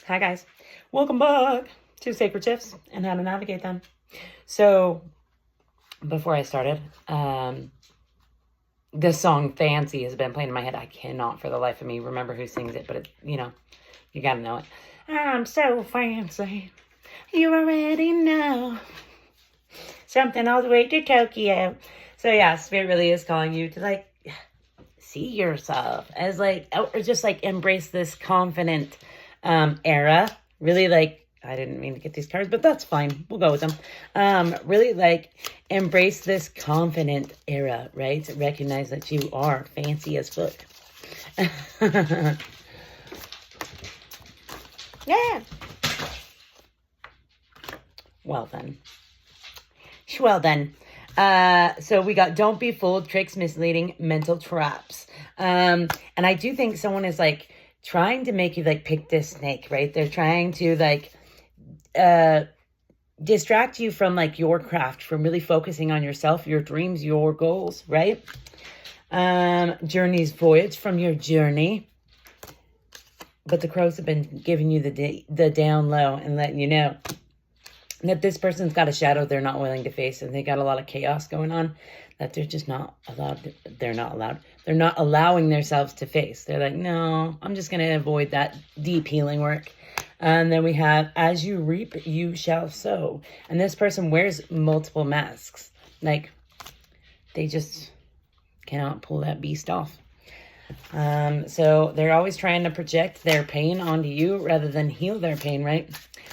Hi guys, welcome back to Sacred Shifts and how to navigate them. So before I started, this song Fancy has been playing in my head. I cannot for the life of me remember who sings it, but it, you gotta know it. I'm so fancy, you already know, something all the way to Tokyo. So yeah, Spirit really is calling you to see yourself as or just embrace this confident era. Really I didn't mean to get these cards, but that's fine. We'll go with them. Really embrace this confident era, right? Recognize that you are fancy as fuck. Yeah. Well then. Well then. So we got don't be fooled, tricks, misleading, mental traps. And I do think someone is trying to make you pick this snake, right? They're trying to distract you from your craft, from really focusing on yourself, your dreams, your goals, right? Journey's voyage from your journey. But the crows have been giving you the down low and letting you know that this person's got a shadow they're not willing to face, and they got a lot of chaos going on that they're just not allowed. They're not allowing themselves to face. They're like, no, I'm just going to avoid that deep healing work. And then we have, as you reap, you shall sow. And this person wears multiple masks. They just cannot pull that beast off. So they're always trying to project their pain onto you rather than heal their pain, right?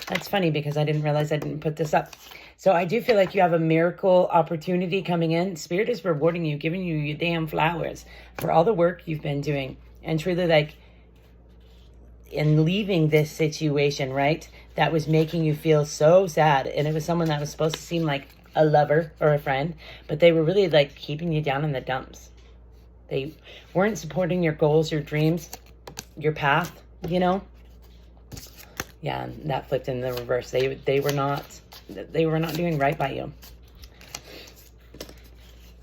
That's funny because I didn't realize I didn't put this up. So I do feel like you have a miracle opportunity coming in. Spirit is rewarding you, giving you your damn flowers for all the work you've been doing. And truly in leaving this situation, right? That was making you feel so sad. And it was someone that was supposed to seem like a lover or a friend, but they were really keeping you down in the dumps. They weren't supporting your goals, your dreams, your path, Yeah, and that flipped in the reverse. They were not doing right by you.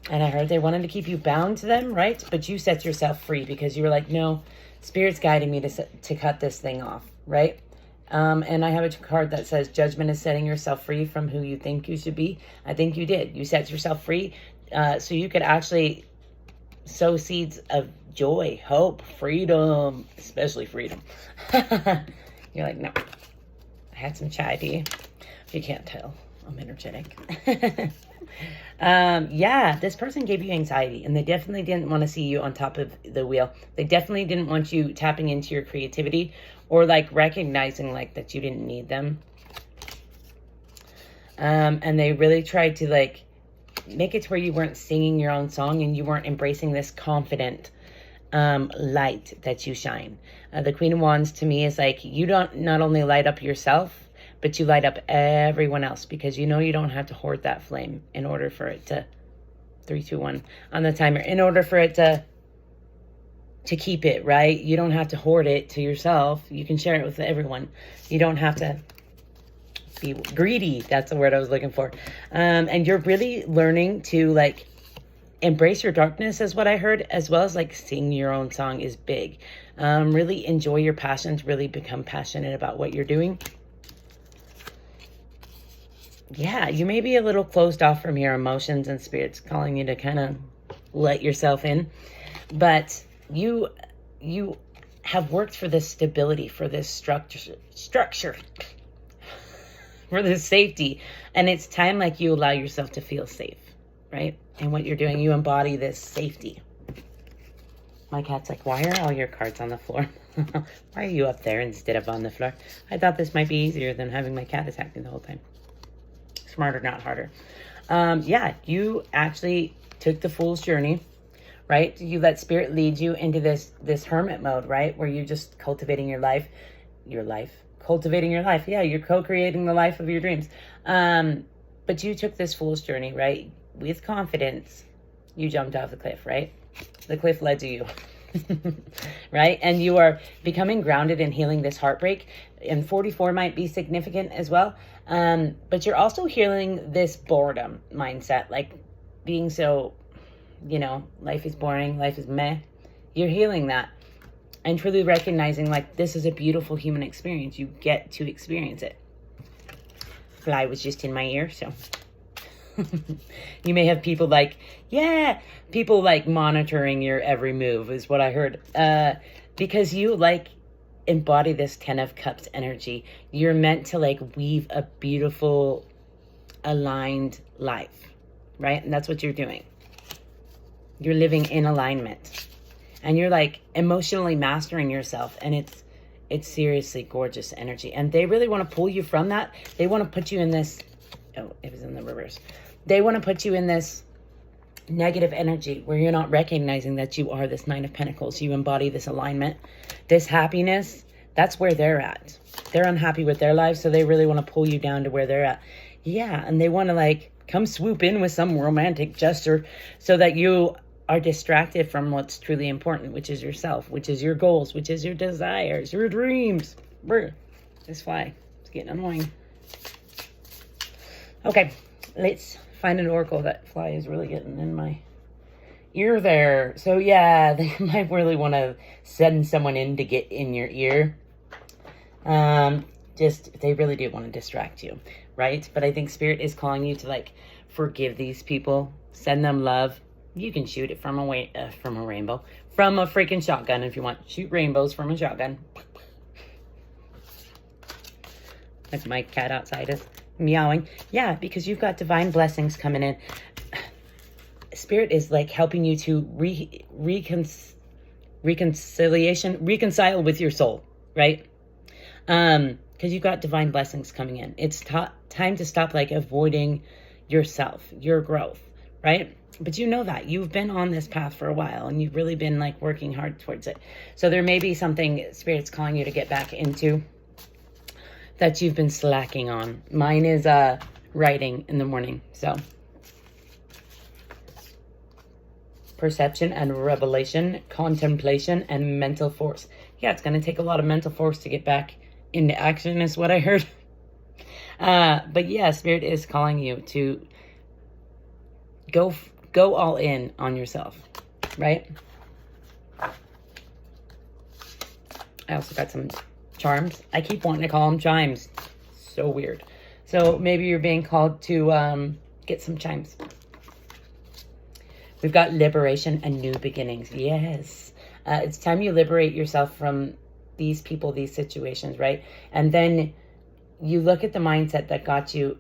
And I heard they wanted to keep you bound to them, right? But you set yourself free because you were like, no, Spirit's guiding me to cut this thing off, right? And I have a card that says judgment is setting yourself free from who you think you should be. I think you did. You set yourself free so you could actually sow seeds of joy, hope, freedom, especially freedom. You're like, no, I had some chai tea. You can't tell. I'm energetic. Yeah, this person gave you anxiety, and they definitely didn't want to see you on top of the wheel. They definitely didn't want you tapping into your creativity or recognizing that you didn't need them. And they really tried to make it to where you weren't singing your own song and you weren't embracing this confident light that you shine. The Queen of Wands to me is you don't not only light up yourself, but you light up everyone else because you don't have to hoard that flame in order for it to 3, 2, 1 on the timer, in order for it to keep it, right? You don't have to hoard it to yourself. You can share it with everyone. You don't have to be greedy. That's the word I was looking for. And you're really learning to embrace your darkness is what I heard, as well as sing your own song is big. Really enjoy your passions, really become passionate about what you're doing. Yeah, you may be a little closed off from your emotions, and Spirit's calling you to kind of let yourself in. But you have worked for this stability, for this structure, for this safety. And it's time you allow yourself to feel safe, right? And what you're doing, you embody this safety. My cat's why are all your cards on the floor? Why are you up there instead of on the floor? I thought this might be easier than having my cat attack me the whole time. Smarter, not harder. Yeah, you actually took the fool's journey, right? You let Spirit lead you into this hermit mode, right? Where you're just cultivating your life. Cultivating your life. Yeah, you're co-creating the life of your dreams. But you took this fool's journey, right? With confidence, you jumped off the cliff, right? The cliff led to you. Right? And you are becoming grounded and healing this heartbreak. And 44 might be significant as well. But you're also healing this boredom mindset, being so, life is boring, life is meh. You're healing that. And truly recognizing, like, this is a beautiful human experience. You get to experience it. Fly was just in my ear, so. You may have people like, yeah, people like monitoring your every move is what I heard. Because you, like, embody this 10 of Cups energy. You're meant to, like, weave a beautiful, aligned life, right? And that's what you're doing. You're living in alignment. And you're, like, emotionally mastering yourself. And it's seriously gorgeous energy. And they really want to pull you from that. They want to put you in this... Oh, it was in the reverse. They want to put you in this negative energy where you're not recognizing that you are this Nine of Pentacles. You embody this alignment, this happiness. That's where they're at. They're unhappy with their lives, so they really want to pull you down to where they're at. Yeah, and they want to, like, come swoop in with some romantic gesture so that you are distracted from what's truly important, which is yourself, which is your goals, which is your desires, your dreams. Brr. This fly is getting annoying. Okay, let's find an oracle. That fly is really getting in my ear there. So yeah, they might really want to send someone in to get in your ear. They really do want to distract you, right? But I think Spirit is calling you to, like, forgive these people, send them love. You can shoot it from a rainbow, from a freaking shotgun if you want. Shoot rainbows from a shotgun. Like my cat outside is meowing. Yeah, because you've got divine blessings coming in. Spirit is, like, helping you to reconcile with your soul, right? Because you've got divine blessings coming in. It's time to stop, like, avoiding yourself, your growth, right? But you know that. You've been on this path for a while, and you've really been, like, working hard towards it. So there may be something Spirit's calling you to get back into that you've been slacking on. Mine is writing in the morning, so. Perception and revelation, contemplation, and mental force. Yeah, it's going to take a lot of mental force to get back into action is what I heard. But yeah, Spirit is calling you to go all in on yourself, right? I also got some charms. I keep wanting to call them chimes. So weird. So maybe you're being called to get some chimes. We've got liberation and new beginnings. Yes. It's time you liberate yourself from these people, these situations, right? And then you look at the mindset that got you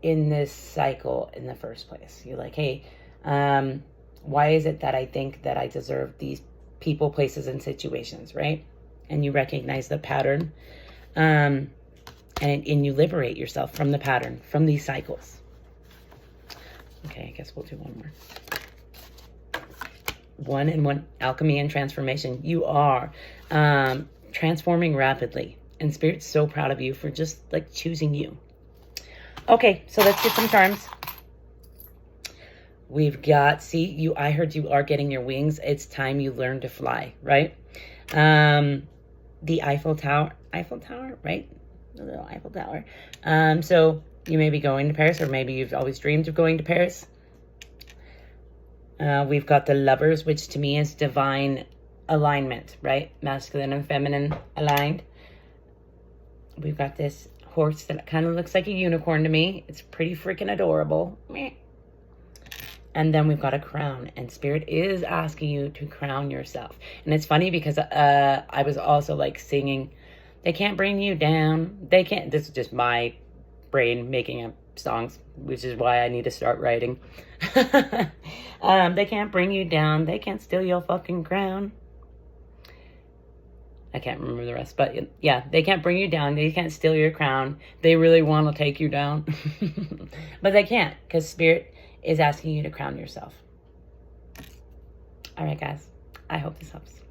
in this cycle in the first place. You're like, hey, why is it that I think that I deserve these people, places, and situations, right? And you recognize the pattern. And you liberate yourself from the pattern, from these cycles. Okay, I guess we'll do one more. One and one, alchemy and transformation. You are transforming rapidly. And Spirit's so proud of you for just, like, choosing you. Okay, so let's get some charms. We've got, I heard you are getting your wings. It's time you learn to fly, right? The Eiffel Tower, right? The little Eiffel Tower. So you may be going to Paris, or maybe you've always dreamed of going to Paris. We've got the Lovers, which to me is divine alignment, right? Masculine and feminine aligned. We've got this horse that kind of looks like a unicorn to me. It's pretty freaking adorable. And then we've got a crown, and Spirit is asking you to crown yourself. And it's funny because I was also, like, singing, they can't bring you down. They can't. This is just my brain making up songs, which is why I need to start writing. They can't bring you down. They can't steal your fucking crown. I can't remember the rest, but yeah, they can't bring you down. They can't steal your crown. They really want to take you down. But they can't, because Spirit is asking you to crown yourself. All right, guys. I hope this helps.